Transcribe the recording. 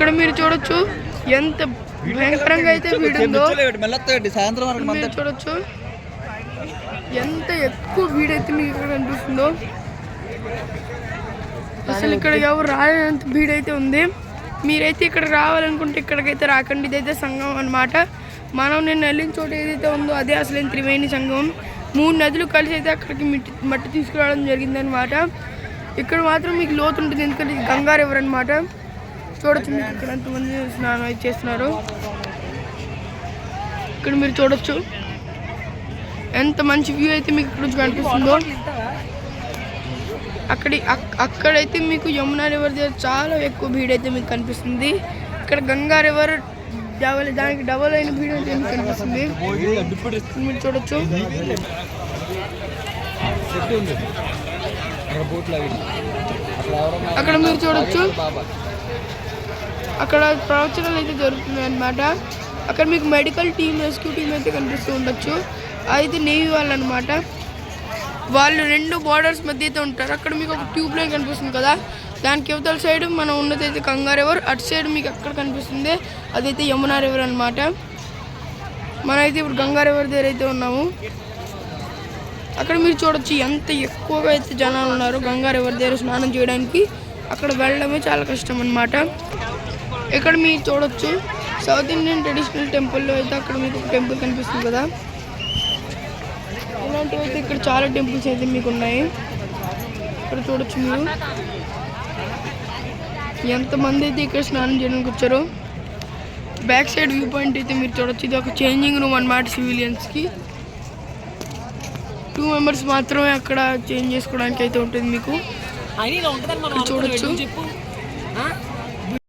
ఇక్కడ మీరు చూడొచ్చు ఎంత భయంకరంగా అయితే వీడుందో. మీరు చూడొచ్చు ఎంత ఎక్కువ వీడైతే మీకు ఇక్కడ కనిపిస్తుందో. అసలు ఇక్కడ ఎవరు రాలేనంత వీడైతే ఉంది. మీరైతే ఇక్కడ రావాలనుకుంటే ఇక్కడికైతే రాకండి. ఇదైతే సంగమం అనమాట. మనం నేను వెళ్ళిన చోట ఏదైతే ఉందో అదే అసలు త్రివేణి సంగమం. 3 నదులు కలిసి అయితే అక్కడికి మట్టి తీసుకురావడం జరిగిందనమాట. ఇక్కడ మాత్రం మీకు లోతు ఉంటుంది, ఎందుకంటే ఇది గంగా రివర్ అనమాట. చూడొచ్చు మీకు ఇక్కడ ఎంతమంది స్నానం అయితే చేస్తున్నారు. ఇక్కడ మీరు చూడొచ్చు ఎంత మంచి వ్యూ అయితే మీకు ఇక్కడ నుంచి కనిపిస్తుందో. అక్కడైతే మీకు యమునా రివర్ దగ్గర చాలా ఎక్కువ భీడ్ అయితే మీకు కనిపిస్తుంది. ఇక్కడ గంగా రివర్ దానికి డబల్ అయిన భీడ్ అయితే మీకు కనిపిస్తుంది. మీరు చూడొచ్చు అక్కడ మీరు చూడొచ్చు అక్కడ ప్రవచనాలు అయితే జరుగుతున్నాయి అన్నమాట. అక్కడ మీకు మెడికల్ టీమ్, రెస్క్యూ టీమ్ అయితే కనిపిస్తూ ఉండొచ్చు. అయితే నేవీ వాళ్ళు అనమాట. వాళ్ళు 2 బార్డర్స్ మధ్య అయితే ఉంటారు. అక్కడ మీకు ఒక ట్యూబ్ లైన్ కనిపిస్తుంది కదా, దానికి యువతల సైడ్ మనం ఉన్నదైతే గంగా రివర్, అటు సైడ్ మీకు అక్కడ కనిపిస్తుంది అదైతే యమునా రివర్ అనమాట. మనమైతే ఇప్పుడు గంగా రివర్ దగ్గర అయితే ఉన్నాము. అక్కడ మీరు చూడొచ్చు ఎంత ఎక్కువగా అయితే జనాలు ఉన్నారు గంగా రివర్ దగ్గర స్నానం చేయడానికి. అక్కడ వెళ్ళడమే చాలా కష్టం అనమాట. ఇక్కడ మీరు చూడొచ్చు సౌత్ ఇండియన్ ట్రెడిషనల్ టెంపుల్లో అయితే అక్కడ మీకు ఒక టెంపుల్ కనిపిస్తుంది కదా, ఇలాంటివి అయితే ఇక్కడ చాలా టెంపుల్స్ అయితే మీకు ఉన్నాయి. ఇక్కడ చూడొచ్చు మీరు ఎంతమంది అయితే ఇక్కడ స్నానం చేయడానికి వచ్చారో. బ్యాక్ సైడ్ వ్యూ పాయింట్ అయితే మీరు చూడొచ్చు. ఇది ఒక చేంజింగ్ రూమ్ అన్నమాట సివిలియన్స్కి. 2 మెంబర్స్ మాత్రమే అక్కడ చేంజ్ చేసుకోవడానికి అయితే ఉంటుంది మీకు. చూడొచ్చు